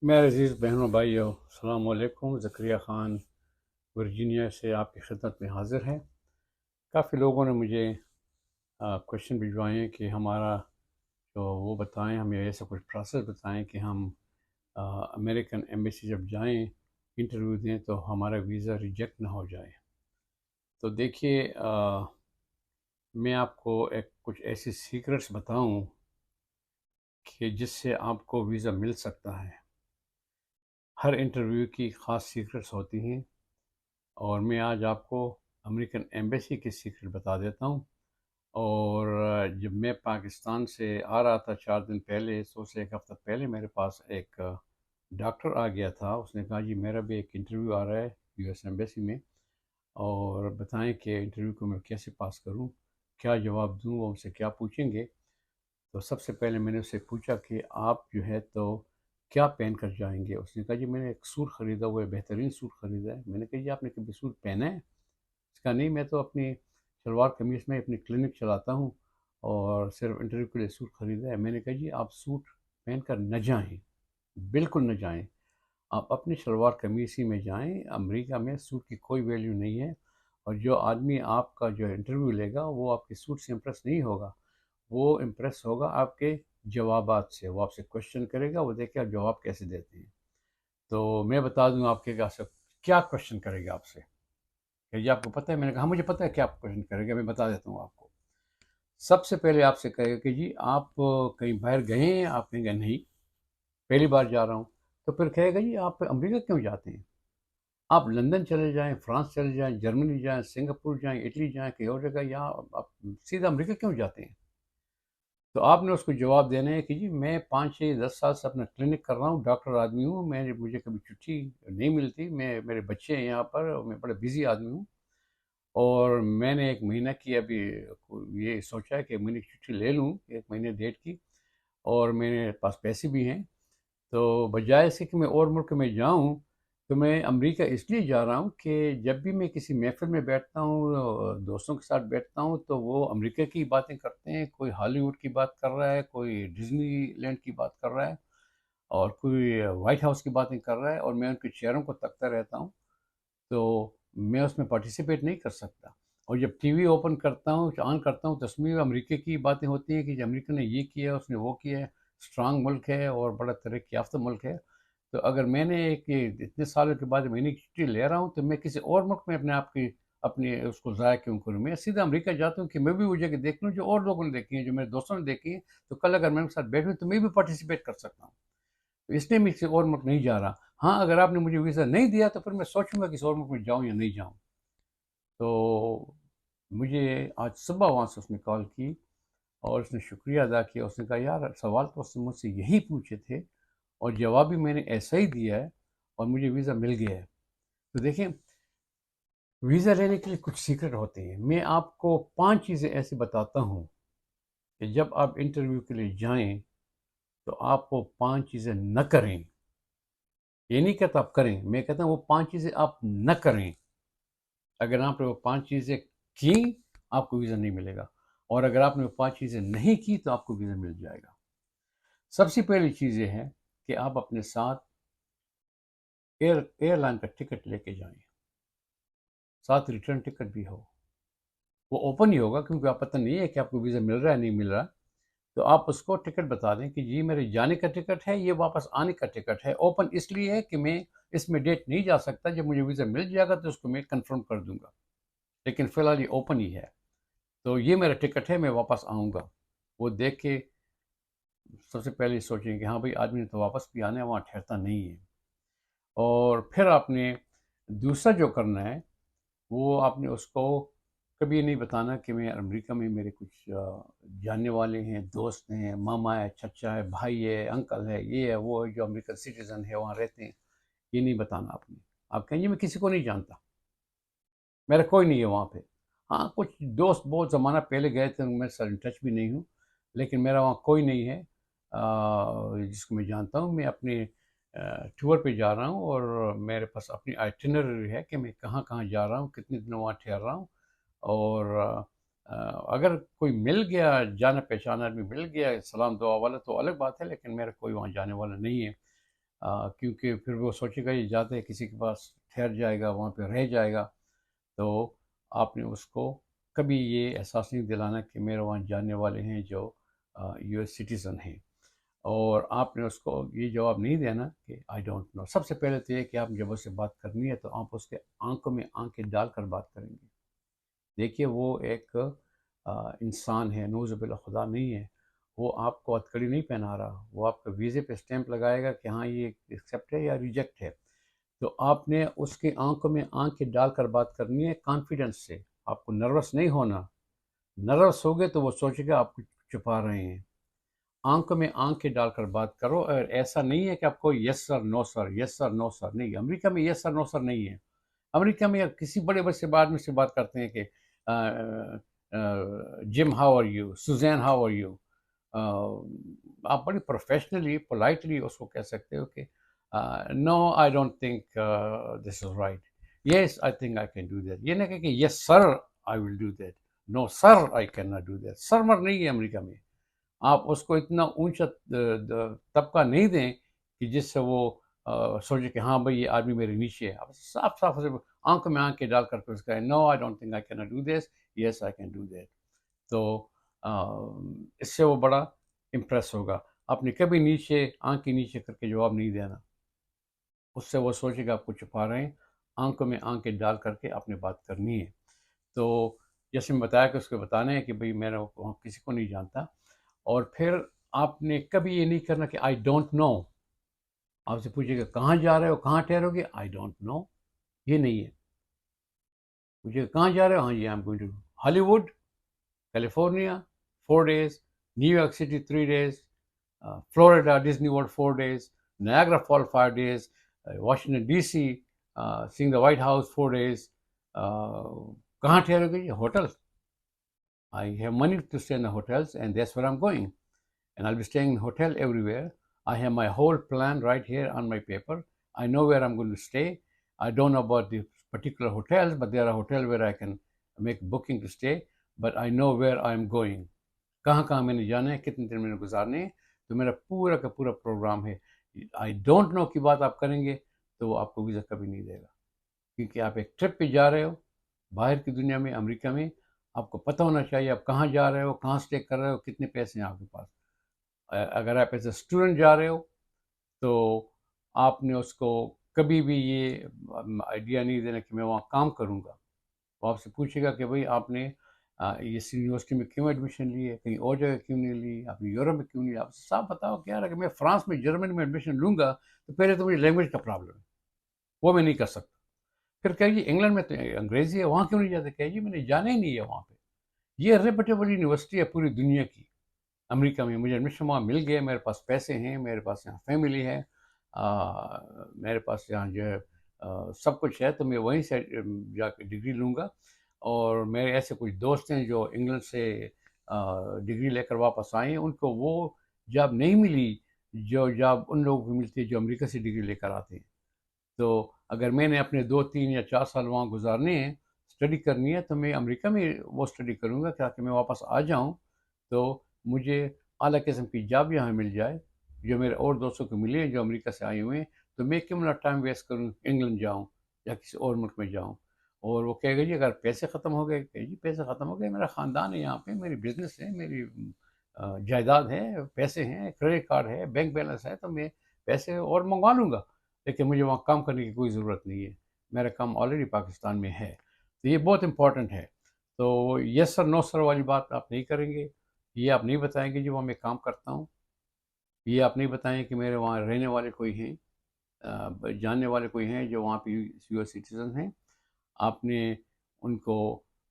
میرے عزیز بہنوں بھائیوں، السلام علیکم۔ زکریا خان ورجینیا سے آپ کی خدمت میں حاضر ہے۔ کافی لوگوں نے مجھے کوشچن بھجوائے ہیں کہ ہمارا جو وہ بتائیں، ہمیں ایسا کچھ پروسیس بتائیں کہ ہم امریکن ایمبیسی جب جائیں انٹرویو دیں تو ہمارا ویزا ریجیکٹ نہ ہو جائے۔ تو دیکھیے، میں آپ کو کچھ ایسی سیکرٹس بتاؤں کہ جس سے آپ کو ویزا مل سکتا ہے۔ ہر انٹرویو کی خاص سیکرٹس ہوتی ہیں، اور میں آج آپ کو امریکن ایمبیسی کی سیکرٹ بتا دیتا ہوں۔ اور جب میں پاکستان سے آ رہا تھا 4 دن پہلے، سو سے ایک ہفتہ پہلے، میرے پاس ایک ڈاکٹر آ گیا تھا۔ اس نے کہا جی میرا بھی ایک انٹرویو آ رہا ہے یو ایس ایمبیسی میں، اور بتائیں کہ انٹرویو کو میں کیسے پاس کروں، کیا جواب دوں، وہ ان سے کیا پوچھیں گے۔ تو سب سے پہلے میں نے اس سے پوچھا کہ آپ جو ہے تو کیا پہن کر جائیں گے۔ اس نے کہا جی میں نے ایک سوٹ خریدا ہوا ہے، بہترین سوٹ خریدا ہے۔ میں نے کہا جی آپ نے کبھی سوٹ پہنا ہے؟ اس کا نہیں، میں تو اپنی شلوار قمیص میں اپنی کلینک چلاتا ہوں اور صرف انٹرویو کے لیے سوٹ خریدا ہے۔ میں نے کہا جی آپ سوٹ پہن کر نہ جائیں، بالکل نہ جائیں، آپ اپنی شلوار قمیص ہی میں جائیں۔ امریکہ میں سوٹ کی کوئی ویلیو نہیں ہے، اور جو آدمی آپ کا جو انٹرویو لے گا وہ آپ کے سوٹ سے امپریس نہیں ہوگا، وہ امپریس ہوگا آپ کے جوابات سے۔ وہ آپ سے کوشچن کرے گا، وہ دیکھے آپ جواب کیسے دیتے ہیں۔ تو میں بتا دوں آپ کے کیا کوشچن کرے گا آپ سے کہ جی آپ کو پتہ ہے؟ میں نے کہا ہاں مجھے پتہ ہے کیا کوشچن کرے گا، میں بتا دیتا ہوں آپ کو۔ سب سے پہلے آپ سے کہے گا کہ جی آپ کہیں باہر گئے ہیں؟ آپ کہیں گے نہیں، پہلی بار جا رہا ہوں۔ تو پھر کہے گا جی آپ امریکہ کیوں جاتے ہیں؟ آپ لندن چلے جائیں، فرانس چلے جائیں، جرمنی جائیں، سنگاپور جائیں، اٹلی جائیں، کہیں اور جگہ، یا آپ سیدھا امریکہ کیوں جاتے ہیں؟ تو آپ نے اس کو جواب دینا ہے کہ جی میں 5 6 10 سال سے اپنا کلینک کر رہا ہوں، ڈاکٹر آدمی ہوں، مجھے کبھی چھٹی نہیں ملتی، میرے بچے ہیں یہاں پر، اور میں بڑا بزی آدمی ہوں، اور میں نے 1 مہینہ کی ابھی یہ سوچا ہے کہ مہینے کی چھٹی لے لوں، 1 مہینے ڈیٹ کی، اور میرے پاس پیسے بھی ہیں۔ تو بجائے سے کہ میں اور ملک میں جاؤں، تو میں امریکہ اس لیے جا رہا ہوں کہ جب بھی میں کسی محفل میں بیٹھتا ہوں، دوستوں کے ساتھ بیٹھتا ہوں، تو وہ امریکہ کی باتیں کرتے ہیں، کوئی ہالی ووڈ کی بات کر رہا ہے، کوئی ڈزنی لینڈ کی بات کر رہا ہے، اور کوئی وائٹ ہاؤس کی باتیں کر رہا ہے، اور میں ان کے چہروں کو تکتا رہتا ہوں، تو میں اس میں پارٹیسپیٹ نہیں کر سکتا۔ اور جب ٹی وی اوپن کرتا ہوں، آن کرتا ہوں، تو اس میں امریکہ کی باتیں ہوتی ہیں کہ جی امریکہ نے یہ کیا، اس نے وہ کیا ہے، اسٹرانگ ملک ہے اور بڑا ترقی یافتہ ملک ہے۔ تو اگر میں نے اتنے سالوں کے بعد مہینے کی چھٹی لے رہا ہوں، تو میں کسی اور ملک میں اپنے آپ کی اپنی اس کو ضائع کیوں کروں؟ میں سیدھا امریکہ جاتا ہوں کہ میں بھی وہ جگہ دیکھ لوں جو اور لوگوں نے دیکھی ہیں، جو میرے دوستوں نے دیکھی ہیں، تو کل اگر میں ان کے ساتھ بیٹھوں تو میں بھی پارٹیسپیٹ کر سکتا ہوں۔ تو اس لیے میں کسی اور ملک نہیں جا رہا۔ ہاں اگر آپ نے مجھے ویزا نہیں دیا تو پھر میں سوچوں گا کسی اور ملک میں جاؤں یا نہیں جاؤں۔ تو مجھے آج صبح وہاں سے اس نے کال کی، اور اس نے شکریہ ادا کیا۔ اس نے کہا یار سوال تو اس نے مجھ سے یہی پوچھے تھے، اور جواب بھی میں نے ایسا ہی دیا ہے، اور مجھے ویزا مل گیا ہے۔ تو دیکھیں، ویزا لینے کے لیے کچھ سیکرٹ ہوتے ہیں۔ میں آپ کو 5 چیزیں ایسے بتاتا ہوں کہ جب آپ انٹرویو کے لیے جائیں تو آپ وہ 5 چیزیں نہ کریں۔ یہ نہیں کہتا آپ کریں، میں کہتا ہوں وہ 5 چیزیں آپ نہ کریں۔ اگر آپ نے وہ 5 چیزیں کیں، آپ کو ویزا نہیں ملے گا، اور اگر آپ نے وہ 5 چیزیں نہیں کی تو آپ کو ویزا مل جائے گا۔ سب سے پہلی چیز یہ ہے کہ آپ اپنے ساتھ ایئر لائن کا ٹکٹ لے کے جائیں، ساتھ ریٹرن ٹکٹ بھی ہو۔ وہ اوپن ہی ہوگا کیونکہ آپ پتہ نہیں ہے کہ آپ کو ویزا مل رہا ہے نہیں مل رہا، تو آپ اس کو ٹکٹ بتا دیں کہ جی میرے جانے کا ٹکٹ ہے، یہ واپس آنے کا ٹکٹ ہے۔ اوپن اس لیے ہے کہ میں اس میں ڈیٹ نہیں جا سکتا، جب مجھے ویزا مل جائے گا تو اس کو میں کنفرم کر دوں گا، لیکن فی الحال یہ اوپن ہی ہے، تو یہ میرا ٹکٹ ہے، میں واپس آؤں گا۔ وہ دیکھ کے سب سے پہلے سوچیں کہ ہاں بھائی آدمی نے تو واپس بھی آنا ہے، وہاں ٹھہرتا نہیں ہے۔ اور پھر آپ نے دوسرا جو کرنا ہے، وہ آپ نے اس کو کبھی یہ نہیں بتانا کہ میں امریکہ میں میرے کچھ جاننے والے ہیں، دوست ہیں، ماما ہے، چچا ہے، بھائی ہے، انکل ہے، یہ ہے وہ ہے جو امریکن سٹیزن ہے، وہاں رہتے ہیں۔ یہ نہیں بتانا آپ نے۔ آپ کہیں گے میں کسی کو نہیں جانتا، میرا کوئی نہیں ہے وہاں پہ۔ ہاں کچھ دوست بہت زمانہ پہلے گئے تھے، میں سر ان ٹچ بھی نہیں ہوں، لیکن میرا وہاں کوئی نہیں ہے جس کو میں جانتا ہوں۔ میں اپنے ٹور پہ جا رہا ہوں، اور میرے پاس اپنی آئٹنری ہے کہ میں کہاں کہاں جا رہا ہوں، کتنے دن وہاں ٹھہر رہا ہوں، اور اگر کوئی مل گیا، جانا پہچانا آدمی مل گیا، سلام دعا والا، تو الگ بات ہے، لیکن میرا کوئی وہاں جانے والا نہیں ہے۔ کیونکہ پھر وہ سوچے گا یہ جاتے ہیں کسی کے پاس ٹھہر جائے گا، وہاں پہ رہ جائے گا، تو آپ نے اس کو کبھی یہ احساس نہیں دلانا کہ میرے وہاں جاننے والے ہیں جو یو ایس سٹیزن ہیں، اور آپ نے اس کو یہ جواب نہیں دینا کہ آئی ڈونٹ نو۔ سب سے پہلے تو یہ کہ آپ جب اس سے بات کرنی ہے تو آپ اس کے آنکھوں میں آنکھیں ڈال کر بات کریں گے۔ دیکھیے وہ ایک انسان ہے، نعوذ باللہ خدا نہیں ہے، وہ آپ کو ہتھکڑی نہیں پہنا رہا، وہ آپ کے ویزے پہ اسٹیمپ لگائے گا کہ ہاں یہ ایکسیپٹ ہے یا ریجیکٹ ہے۔ تو آپ نے اس کے آنکھوں میں آنکھیں ڈال کر بات کرنی ہے کانفیڈنس سے، آپ کو نروس نہیں ہونا۔ نروس ہوگے تو وہ سوچے گا آپ کو چھپا رہے ہیں۔ آنکھوں میں آنکھیں ڈال کر بات کرو، اور ایسا نہیں ہے کہ آپ کو یس سر نو سر، یس سر نو سر نہیں۔ امریکہ میں یس سر نو سر نہیں ہے۔ امریکہ میں کسی بڑے بڑے سے آدمی سے بات کرتے ہیں کہ Jim how are you, Suzanne how are you, آپ بڑی پروفیشنلی پولائٹلی اس کو کہہ سکتے ہو کہ no I don't think this is right, yes I think I can do that. یہ نہ کہ yes sir I will do that, no sir I can not do that. Sir مر نہیں ہے امریکہ میں۔ آپ اس کو اتنا اونچا طبقہ نہیں دیں کہ جس سے وہ سوچے کہ ہاں بھائی یہ آدمی میرے نیچے ہے۔ آپ صاف صاف آنکھوں میں آنکھیں ڈال کر اس کا no I don't think I can not do this, yes I can do that. تو اس سے وہ بڑا امپریس ہوگا۔ آپ نے کبھی نیچے آنکھیں نیچے کر کے جواب نہیں دینا، اس سے وہ سوچے گا آپ کو چھپا رہے ہیں۔ آنکھوں میں آنکھیں ڈال کر کے آپ نے بات کرنی ہے۔ تو جیسے میں بتایا کہ اس کو بتانا ہے کہ بھئی میں وہاں کسی کو نہیں جانتا، اور پھر آپ نے کبھی یہ نہیں کرنا کہ آئی ڈونٹ نو۔ آپ سے پوچھے گا کہاں جا رہے ہو، کہاں ٹھہرو گے، آئی ڈونٹ نو، یہ نہیں ہے۔ پوچھے گا کہاں جا رہے ہو، ہاں جی I am going to Hollywood, California 4 days، New York city 3 days، Florida Disney world 4 days، Niagara fall 5 days، Washington D C seeing the White House 4 days۔ کہاں ٹھہرو گے؟ Hotel, I have money to stay in the hotels, and that's where I'm going. And I'll be staying in hotel everywhere. I have my whole plan right here on my paper. I know where I'm going to stay. I don't know about the particular hotels, but there are hotels where I can make booking to stay, but I know where I'm going. کہاں کہاں میں نے جانا ہے، کتنے دن میں نے گزارنے ہیں، تو میرا پورا کا پورا پروگرام ہے۔ آئی ڈونٹ نو کی بات آپ کریں گے تو وہ آپ کو ویزا کبھی نہیں دے گا، کیونکہ آپ ایک ٹرپ پہ جا رہے ہو باہر کی دنیا میں، امریکہ میں۔ آپ کو پتہ ہونا چاہیے آپ کہاں جا رہے ہو، کہاں اسٹے کر رہے ہو، کتنے پیسے ہیں آپ کے پاس۔ اگر آپ ایز اے اسٹوڈنٹ جا رہے ہو تو آپ نے اس کو کبھی بھی یہ آئیڈیا نہیں دینا کہ میں وہاں کام کروں گا۔ وہ آپ سے پوچھے گا کہ بھئی آپ نے اس یونیورسٹی میں کیوں ایڈمیشن لی ہے، کہیں اور جگہ کیوں نہیں لی، آپ نے یورپ میں کیوں نہیں لی۔ آپ صاف بتاؤ کہ یار اگر میں فرانس میں، جرمنی میں ایڈمیشن لوں گا تو پہلے تو مجھے لینگویج کا پرابلم ہے، وہ میں نہیں کر سکتا۔ پھر کہے جی انگلینڈ میں تو انگریزی ہے، وہاں کیوں نہیں جاتے؟ کہے جی میں نے جانا ہی نہیں ہے وہاں پہ۔ یہ ریپوٹیبل یونیورسٹی ہے پوری دنیا کی۔ امریکہ میں مجھے ایڈمیشن وہاں مل گیا، میرے پاس پیسے ہیں، میرے پاس یہاں فیملی ہے، میرے پاس یہاں جو ہے سب کچھ ہے، تو میں وہیں سے جا کے ڈگری لوں گا۔ اور میرے ایسے کچھ دوست ہیں جو انگلینڈ سے ڈگری لے کر واپس آئے ہیں، ان کو وہ جاب نہیں ملی جو جاب ان لوگوں کو ملتی ہے جو امریکہ سے ڈگری لے کر آتے ہیں۔ تو اگر میں نے اپنے 2 3 یا 4 سال وہاں گزارنے ہیں، اسٹڈی کرنی ہے، تو میں امریکہ میں وہ اسٹڈی کروں گا تاکہ میں واپس آ جاؤں تو مجھے اعلیٰ قسم کی جاب یہاں مل جائے جو میرے اور دوستوں کو ملے ہیں جو امریکہ سے آئے ہوئے ہیں۔ تو میں کیوں نہ ٹائم ویسٹ کروں، انگلینڈ جاؤں یا کسی اور ملک میں جاؤں۔ اور وہ کہے گا جی اگر پیسے ختم ہو گئے، کہ جی پیسے ختم ہو گئے، میرا خاندان ہے یہاں پہ، میری بزنس ہے، میری جائیداد ہے، پیسے ہیں، کریڈٹ کارڈ ہے، بینک بیلنس ہے، تو میں پیسے اور منگوا لوں گا، لیکن مجھے وہاں کام کرنے کی کوئی ضرورت نہیں ہے، میرا کام آلریڈی پاکستان میں ہے۔ تو یہ بہت امپورٹنٹ ہے۔ تو یس سر نو سر والی بات آپ نہیں کریں گے، یہ آپ نہیں بتائیں گے جی وہاں میں کام کرتا ہوں، یہ آپ نہیں بتائیں کہ میرے وہاں رہنے والے کوئی ہیں، جاننے والے کوئی ہیں جو وہاں پہ یو ایس سٹیزن ہیں۔ آپ نے ان کو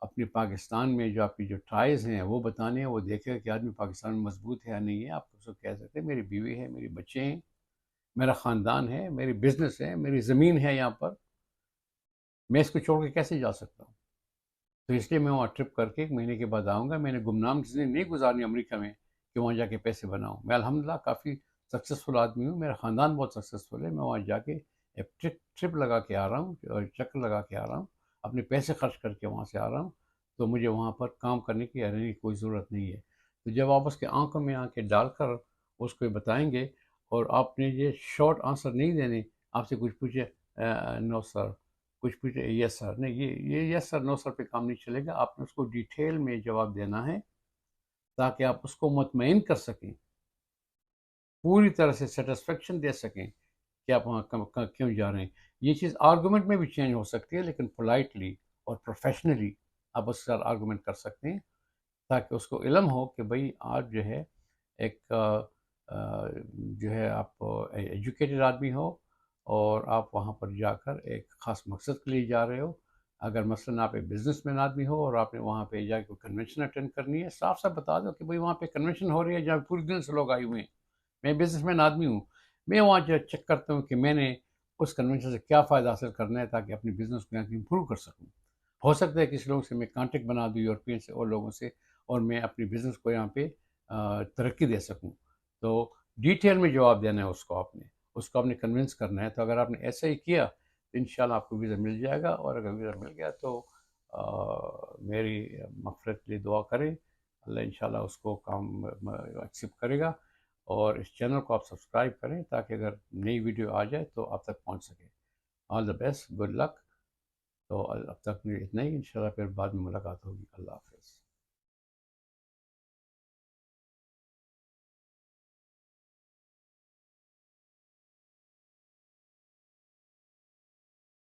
اپنے پاکستان میں جو آپ کی جو ٹرائز ہیں وہ بتانے ہیں، وہ دیکھے کہ آدمی پاکستان میں مضبوط ہے یا نہیں ہے۔ آپ اس کو کہہ سکتے ہیں میری بیوی ہے، میری بچے ہیں، میرا خاندان ہے، میری بزنس ہے، میری زمین ہے یہاں پر، میں اس کو چھوڑ کے کیسے جا سکتا ہوں؟ تو اس لیے میں وہاں ٹرپ کر کے 1 مہینے کے بعد آؤں گا۔ میں نے گمنام چیزیں نہیں گزارنی امریکہ میں کہ وہاں جا کے پیسے بناؤں۔ میں الحمدللہ کافی سکسیزفل آدمی ہوں، میرا خاندان بہت سکسیزفل ہے۔ میں وہاں جا کے ایک ٹرپ لگا کے آ رہا ہوں اور چکر لگا کے آ رہا ہوں، اپنے پیسے خرچ کر کے وہاں سے آ رہا ہوں، تو مجھے وہاں پر کام کرنے کی رہنے کی کوئی ضرورت نہیں ہے۔ تو جب آپ اس کے آنکھوں میں آنکھیں ڈال کر اس کو بتائیں گے اور آپ نے یہ شارٹ آنسر نہیں دینے، آپ سے کچھ پوچھے نو سر، کچھ پوچھے یس سر، نہیں، یہ یس سر نو سر پہ کام نہیں چلے گا، آپ نے اس کو ڈیٹیل میں جواب دینا ہے تاکہ آپ اس کو مطمئن کر سکیں، پوری طرح سے سیٹسفیکشن دے سکیں کہ آپ وہاں کیوں جا رہے ہیں۔ یہ چیز آرگومنٹ میں بھی چینج ہو سکتی ہے، لیکن پولائٹلی اور پروفیشنلی آپ اس کے ساتھ آرگومنٹ کر سکتے ہیں تاکہ اس کو علم ہو کہ بھئی آج جو ہے ایک جو ہے آپ ایجوکیٹڈ آدمی ہو اور آپ وہاں پر جا کر ایک خاص مقصد کے لیے جا رہے ہو۔ اگر مثلاً آپ ایک بزنس مین آدمی ہو اور آپ نے وہاں پہ جا کے کنونشن اٹینڈ کرنی ہے، صاف صاف بتا دو کہ بھئی وہاں پہ کنونشن ہو رہی ہے جہاں پوری دنیا سے لوگ آئے ہوئے ہیں، میں بزنس مین آدمی ہوں، میں وہاں جو چیک کرتا ہوں کہ میں نے اس کنونشن سے کیا فائدہ حاصل کرنا ہے تاکہ اپنی بزنس کو امپروو کر سکوں۔ ہو سکتا ہے کسی لوگوں سے میں کانٹیکٹ بنا دوں یورپین سے اور لوگوں سے، اور میں اپنی بزنس کو یہاں پہ ترقی دے سکوں۔ تو ڈیٹیل میں جواب دینا ہے اس کو آپ نے کنونس کرنا ہے۔ تو اگر آپ نے ایسا ہی کیا تو انشاءاللہ آپ کو ویزا مل جائے گا، اور اگر ویزا مل گیا تو میری مغفرت کے لیے دعا کریں، اللہ انشاءاللہ اس کو کام ایکسیپٹ کرے گا۔ اور اس چینل کو آپ سبسکرائب کریں تاکہ اگر نئی ویڈیو آ جائے تو آپ تک پہنچ سکے۔ آل دا بیسٹ، گڈ لک۔ تو اب تک اتنا ہی، انشاءاللہ پھر بعد میں ملاقات ہوگی۔ اللہ حافظ۔